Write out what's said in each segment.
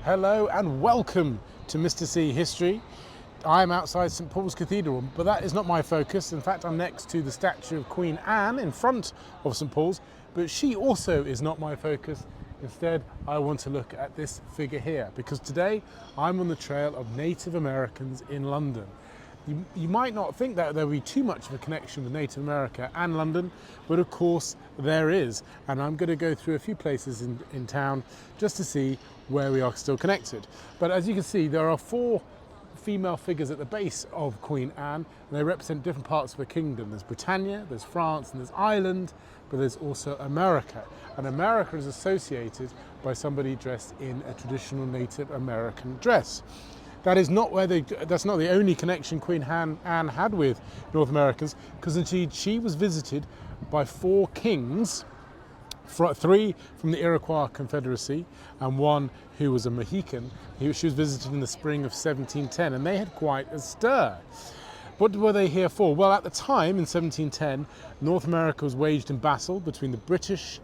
Hello and welcome to Mr. C History. I'm outside St Paul's Cathedral, but that is not my focus. In fact, I'm next to the statue of Queen Anne in front of St Paul's, but she also is not my focus. Instead, I want to look at this figure here, because today I'm on the trail of Native Americans in London. You might not think that there would be too much of a connection with Native America and London, but of course there is. And I'm going to go through a few places in town just to see where we are still connected. But as you can see, there are four female figures at the base of Queen Anne, and they represent different parts of her kingdom. There's Britannia, there's France, and there's Ireland, but there's also America. And America is associated by somebody dressed in a traditional Native American dress. That is not that's not the only connection Queen Anne had with North Americans, because indeed she was visited by four kings, three from the Iroquois Confederacy and one who was a Mohegan. She was visited in the spring of 1710, and they had quite a stir. What were they here for? Well, at the time in 1710, North America was waged in battle between the British,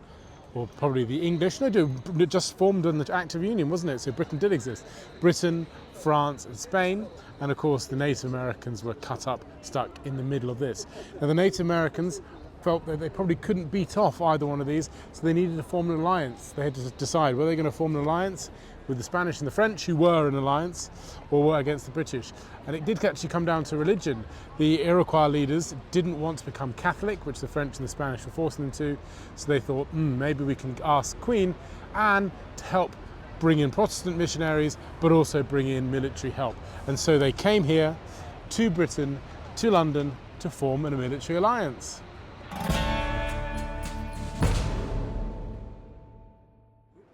or probably the English. No, it just formed on the Act of Union, wasn't it? So Britain did exist. Britain, France and Spain, and of course the Native Americans were cut up, stuck in the middle of this. Now the Native Americans felt that they probably couldn't beat off either one of these, so they needed to form an alliance. They had to decide whether they were going to form an alliance with the Spanish and the French, who were in alliance, or were against the British. And it did actually come down to religion. The Iroquois leaders didn't want to become Catholic, which the French and the Spanish were forcing them to, so they thought, maybe we can ask Queen Anne to help bring in Protestant missionaries, but also bring in military help. And so they came here to Britain, to London, to form a military alliance.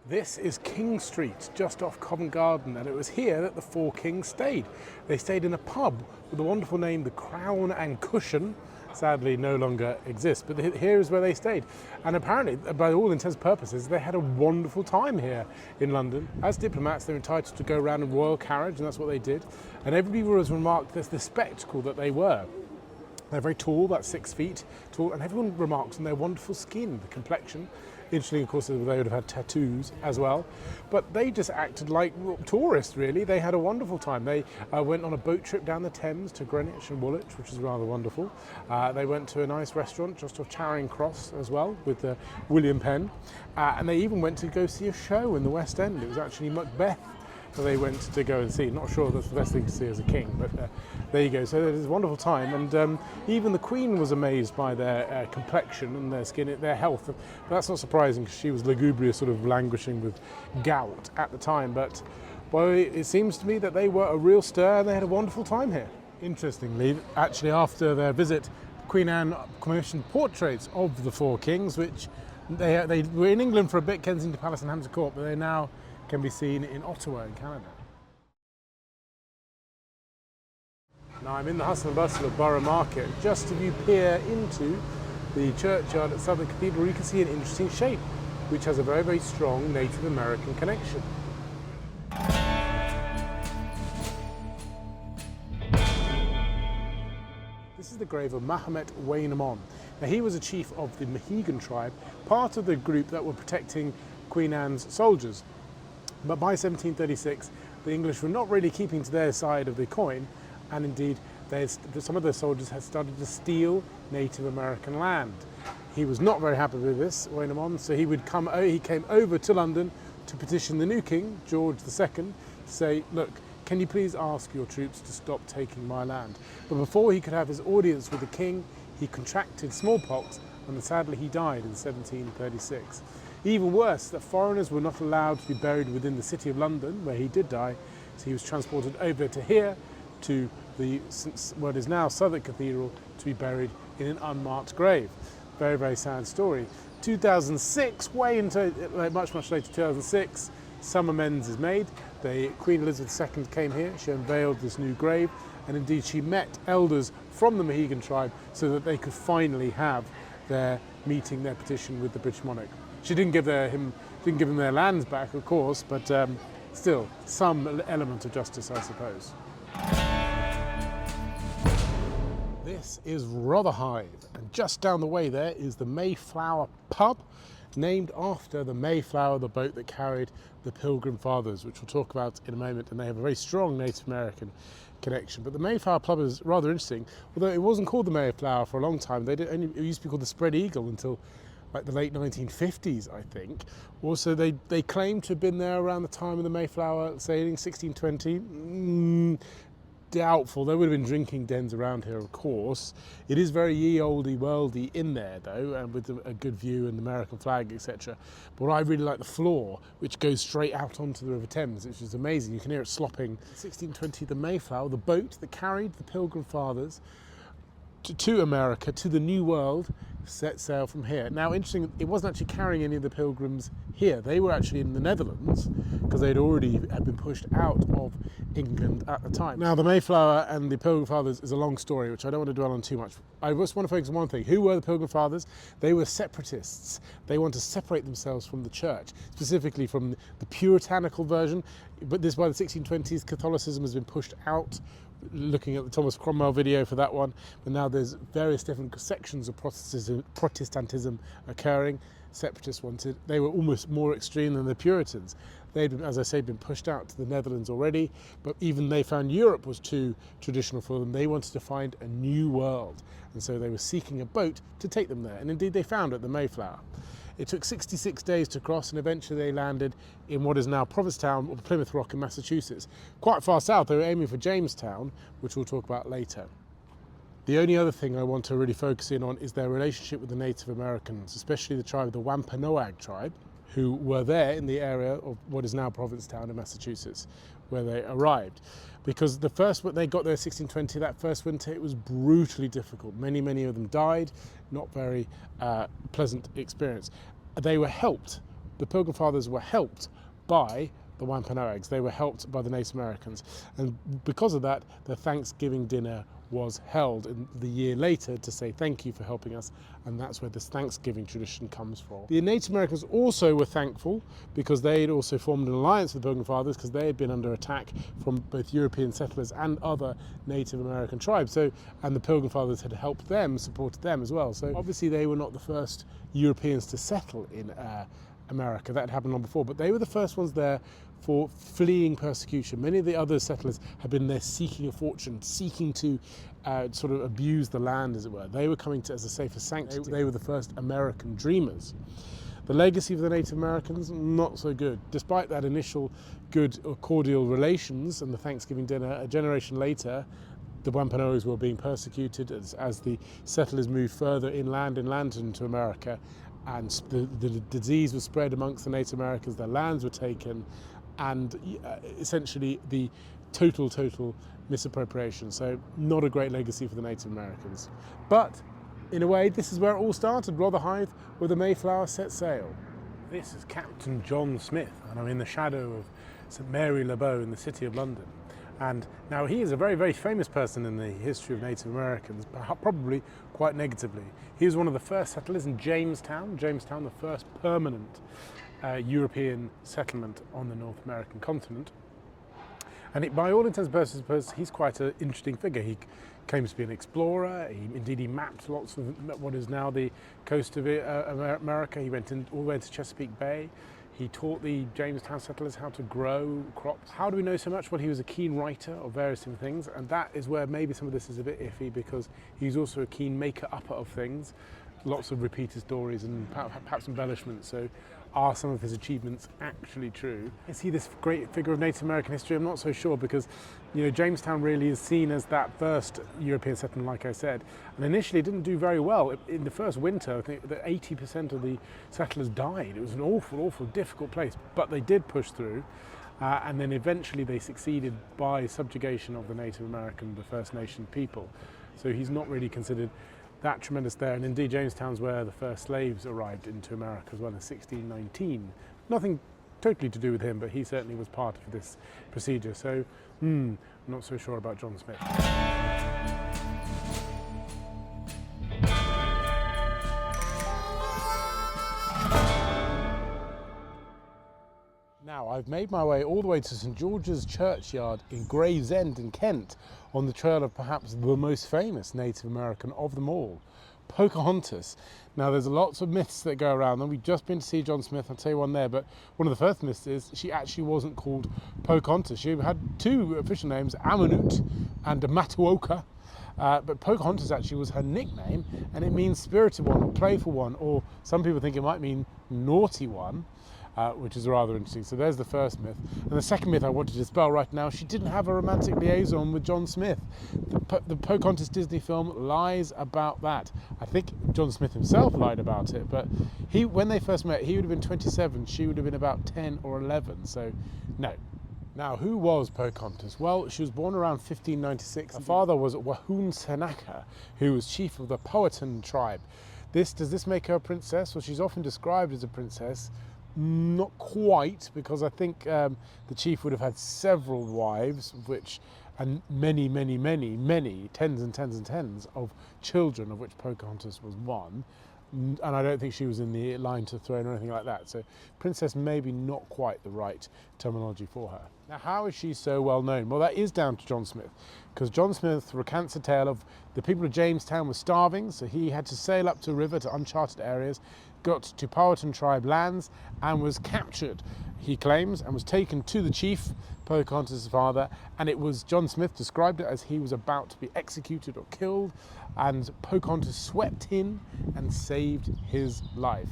This is King Street, just off Covent Garden, and it was here that the four kings stayed. They stayed in a pub with the wonderful name the Crown and Cushion. Sadly no longer exists, but here is where they stayed. And apparently, by all intents and purposes, they had a wonderful time here in London. As diplomats, they were entitled to go around in royal carriage, and that's what they did. And everybody was remarked as the spectacle that they were. They're very tall, about 6 feet tall, and everyone remarks on their wonderful skin, the complexion. Interesting, of course, they would have had tattoos as well, but they just acted like tourists, really. They had a wonderful time. They went on a boat trip down the Thames to Greenwich and Woolwich, which is rather wonderful. They went to a nice restaurant just off Charing Cross as well with William Penn, and they even went to go see a show in the West End. It was actually Macbeth that they went to go and see. Not sure that's the best thing to see as a king, but there you go. So it was a wonderful time, and even the Queen was amazed by their complexion and their skin, their health. But that's not surprising, because she was lugubrious, sort of languishing with gout at the time. But boy, it seems to me that they were a real stir, and they had a wonderful time here. Interestingly, actually after their visit, Queen Anne commissioned portraits of the four kings, which they were in England for a bit, Kensington Palace and Hampton Court, but they now can be seen in Ottawa in Canada. Now I'm in the hustle and bustle of Borough Market. Just as you peer into the churchyard at Southwark Cathedral, you can see an interesting shape, which has a very, very strong Native American connection. This is the grave of Mahammed Wayon. Now he was a chief of the Mohegan tribe, part of the group that were protecting Queen Anne's soldiers. But by 1736, the English were not really keeping to their side of the coin, and indeed some of the soldiers had started to steal Native American land. He was not very happy with this, Wayon, so he came over to London to petition the new king, George II, to say, look, can you please ask your troops to stop taking my land? But before he could have his audience with the king, he contracted smallpox, and sadly he died in 1736. Even worse, that foreigners were not allowed to be buried within the city of London, where he did die, so he was transported over to here, to what is now Southwark Cathedral, to be buried in an unmarked grave. Very, very sad story. 2006, much later, 2006, some amends is made. Queen Elizabeth II came here, she unveiled this new grave, and indeed she met elders from the Mohegan tribe so that they could finally have their petition with the British monarch. She didn't give them their lands back, of course, but still, some element of justice, I suppose. This is Rotherhithe, and just down the way there is the Mayflower pub, named after the Mayflower, the boat that carried the Pilgrim Fathers, which we'll talk about in a moment, and they have a very strong Native American connection. But the Mayflower pub is rather interesting, although it wasn't called the Mayflower for a long time. It used to be called the Spread Eagle until like the late 1950s, I think. Also, they claim to have been there around the time of the Mayflower sailing, 1620. Doubtful. There would have been drinking dens around here, of course. It is very ye olde worldy in there, though, and with a good view and the American flag, etc. But I really like the floor, which goes straight out onto the River Thames, which is amazing. You can hear it slopping. 1620, the Mayflower, the boat that carried the Pilgrim Fathers to America, to the New World, set sail from here. Now, interesting, it wasn't actually carrying any of the pilgrims here. They were actually in the Netherlands because they'd already had been pushed out of England at the time. Now, the Mayflower and the Pilgrim Fathers is a long story, which I don't want to dwell on too much. I just want to focus on one thing. Who were the Pilgrim Fathers? They were separatists. They want to separate themselves from the church, specifically from the puritanical version. But this, by the 1620s, Catholicism has been pushed out. Looking at the Thomas Cromwell video for that one, but now there's various different sections of Protestantism occurring. Separatists they were almost more extreme than the Puritans. They'd, as I say, been pushed out to the Netherlands already, but even they found Europe was too traditional for them. They wanted to find a new world, and so they were seeking a boat to take them there, and indeed they found it, the Mayflower. It took 66 days to cross, and eventually they landed in what is now Provincetown, or Plymouth Rock in Massachusetts. Quite far south. They were aiming for Jamestown, which we'll talk about later. The only other thing I want to really focus in on is their relationship with the Native Americans, especially the tribe, the Wampanoag tribe, who were there in the area of what is now Provincetown in Massachusetts, where they arrived. Because the first they got there in 1620, that first winter, it was brutally difficult. Many of them died. Not very pleasant experience. They were helped, the Pilgrim Fathers were helped by the Wampanoags. They were helped by the Native Americans. And because of that, the Thanksgiving dinner was held in the year later to say thank you for helping us, and that's where this Thanksgiving tradition comes from. The Native Americans also were thankful because they had also formed an alliance with the Pilgrim Fathers because they had been under attack from both European settlers and other Native American tribes. And the Pilgrim Fathers had helped them, supported them as well. So obviously they were not the first Europeans to settle in America. That had happened long before, but they were the first ones there for fleeing persecution. Many of the other settlers had been there seeking a fortune, seeking to sort of abuse the land, as it were. They were coming to, as I say, for sanctity. They were the first American dreamers. The legacy of the Native Americans, not so good. Despite that initial good or cordial relations and the Thanksgiving dinner, a generation later, the Wampanoags were being persecuted as the settlers moved further inland into America, and the disease was spread amongst the Native Americans, their lands were taken, and essentially the total misappropriation. So not a great legacy for the Native Americans. But in a way, this is where it all started, Rotherhithe, where the Mayflower set sail. This is Captain John Smith, and I'm in the shadow of St Mary Le Bow in the City of London. And now he is a very famous person in the history of Native Americans, probably quite negatively. He was one of the first settlers in Jamestown, the first permanent European settlement on the North American continent. And by all intents and purposes, he's quite an interesting figure. He claims to be an explorer. He mapped lots of what is now the coast of America. He went all the way to Chesapeake Bay. He taught the Jamestown settlers how to grow crops. How do we know so much? Well, he was a keen writer of various different things, and that is where maybe some of this is a bit iffy, because he's also a keen maker-upper of things. Lots of repeated stories and perhaps embellishments. So are some of his achievements actually true? Is he this great figure of Native American history? I'm not so sure, because Jamestown really is seen as that first European settlement, like I said, and initially it didn't do very well. In the first winter, I think that 80% of the settlers died. It was an awful difficult place, but they did push through, and then eventually they succeeded by subjugation of the Native American, the First Nation people. So he's not really considered that tremendous there, and indeed Jamestown's where the first slaves arrived into America as well in 1619. Nothing totally to do with him, but he certainly was part of this procedure. So, not so sure about John Smith. Now, I've made my way all the way to St George's Churchyard in Gravesend in Kent, on the trail of perhaps the most famous Native American of them all, Pocahontas. Now, there's lots of myths that go around, and we've just been to see John Smith. I'll tell you one there, but one of the first myths is she actually wasn't called Pocahontas. She had two official names, Amanut and Matuoka, but Pocahontas actually was her nickname, and it means spirited one or playful one, or some people think it might mean naughty one. Which is rather interesting. So there's the first myth. And the second myth I want to dispel right now, she didn't have a romantic liaison with John Smith. The Pocahontas Disney film lies about that. I think John Smith himself lied about it, but when they first met, he would have been 27, she would have been about 10 or 11, so no. Now, who was Pocahontas? Well, she was born around 1596. Her father was Wahun Senaka, who was chief of the Powhatan tribe. Does this make her a princess? Well, she's often described as a princess. Not quite, because I think the chief would have had several wives, and many, tens and tens and tens of children, of which Pocahontas was one. And I don't think she was in the line to the throne or anything like that. So princess maybe not quite the right terminology for her. Now, how is she so well known? Well, that is down to John Smith, because John Smith recants a tale of the people of Jamestown were starving, so he had to sail up to a river to uncharted areas, got to Powhatan tribe lands, and was captured, he claims, and was taken to the chief, Pocahontas' father, and it was, John Smith described it as he was about to be executed or killed, and Pocahontas swept in and saved his life.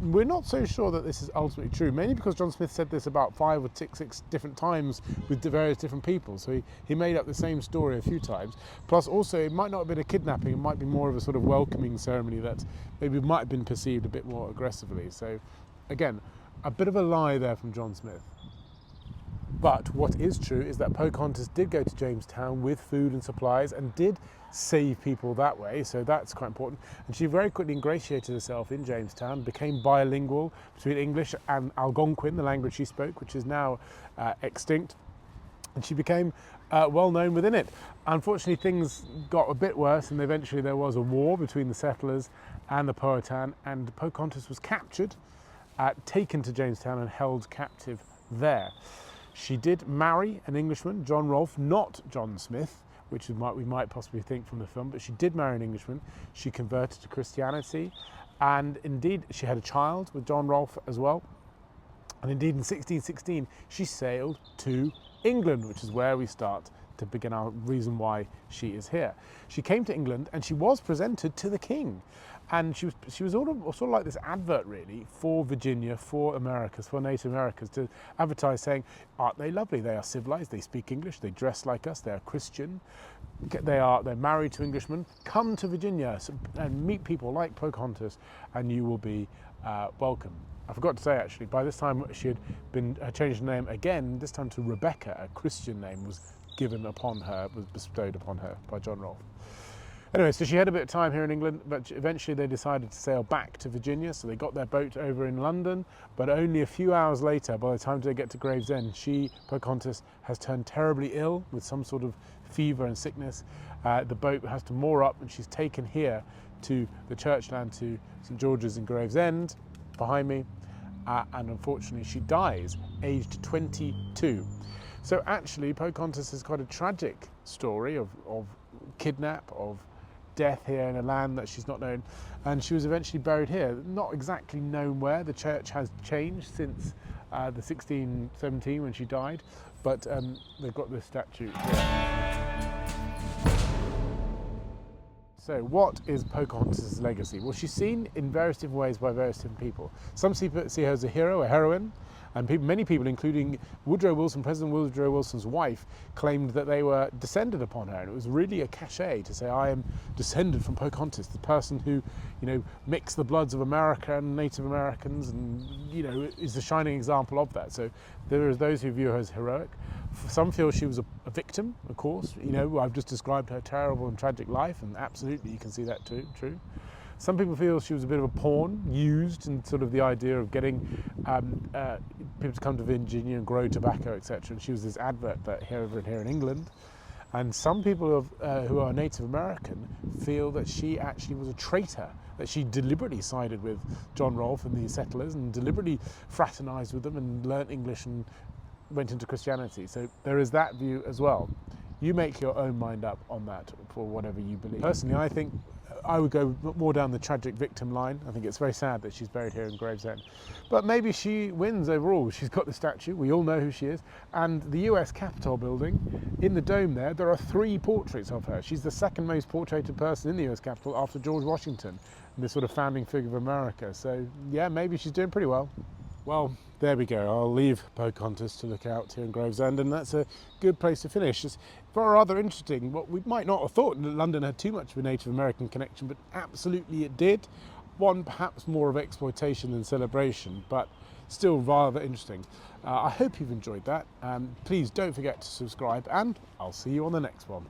We're not so sure that this is ultimately true, mainly because John Smith said this about 5 or 6 different times with various different people, so he made up the same story a few times. Plus also, it might not have been a kidnapping, it might be more of a sort of welcoming ceremony that maybe might have been perceived a bit more aggressively. So again, a bit of a lie there from John Smith. But what is true is that Pocahontas did go to Jamestown with food and supplies and did save people that way, so that's quite important. And she very quickly ingratiated herself in Jamestown, became bilingual between English and Algonquin, the language she spoke, which is now extinct, and she became well known within it. Unfortunately, things got a bit worse, and eventually there was a war between the settlers and the Powhatan, and Pocahontas was captured, taken to Jamestown and held captive there. She did marry an Englishman, John Rolfe, not John Smith, which we might possibly think from the film, but she did marry an Englishman. She converted to Christianity, and indeed she had a child with John Rolfe as well. And indeed in 1616 she sailed to England, which is where we start to begin our reason why she is here. She came to England and she was presented to the king. And she was sort of like this advert, really, for Virginia, for Americas, for Native Americans, to advertise saying, aren't they lovely? They are civilized, they speak English, they dress like us, they are Christian, they're married to Englishmen. Come to Virginia and meet people like Pocahontas, and you will be welcome. I forgot to say, actually, by this time she had been changed her name again, this time to Rebecca, a Christian name was bestowed upon her by John Rolfe. Anyway, so she had a bit of time here in England, but eventually they decided to sail back to Virginia, so they got their boat over in London, but only a few hours later, by the time they get to Gravesend, Pocahontas, has turned terribly ill with some sort of fever and sickness. The boat has to moor up, and she's taken here to the churchland, to St George's in Gravesend, behind me, and unfortunately she dies, aged 22. So actually, Pocahontas has got a tragic story of kidnap, of death here in a land that she's not known, and she was eventually buried here, not exactly known where. The church has changed since the 1617 when she died, but they've got this statue here. So what is Pocahontas' legacy? Well, she's seen in various different ways by various different people. Some see her as a hero, a heroine, and many people, including Woodrow Wilson, President Woodrow Wilson's wife, claimed that they were descended upon her, and it was really a cachet to say, I am descended from Pocahontas, the person who, mixed the bloods of America and Native Americans, and, is the shining example of that. So there are those who view her as heroic. Some feel she was a victim, of course. I've just described her terrible and tragic life, and absolutely you can see that too, true. Some people feel she was a bit of a pawn, used in sort of the idea of getting people to come to Virginia and grow tobacco, etc. And she was this advert that here in England. And some people who are Native American feel that she actually was a traitor, that she deliberately sided with John Rolfe and the settlers and deliberately fraternized with them and learnt English and went into Christianity. So there is that view as well. You make your own mind up on that for whatever you believe. Personally, I think I would go more down the tragic victim line. I think it's very sad that she's buried here in Gravesend. But maybe she wins overall. She's got the statue, we all know who she is, and the US Capitol building, in the dome there are 3 portraits of her. She's the second most portraited person in the US Capitol after George Washington, this sort of founding figure of America. So yeah, maybe she's doing pretty well. Well, there we go. I'll leave Pocahontas to look out here in Gravesend, and that's a good place to finish. It's rather interesting. What we might not have thought that London had too much of a Native American connection, but absolutely it did. One perhaps more of exploitation than celebration, but still rather interesting. I hope you've enjoyed that. Please don't forget to subscribe, and I'll see you on the next one.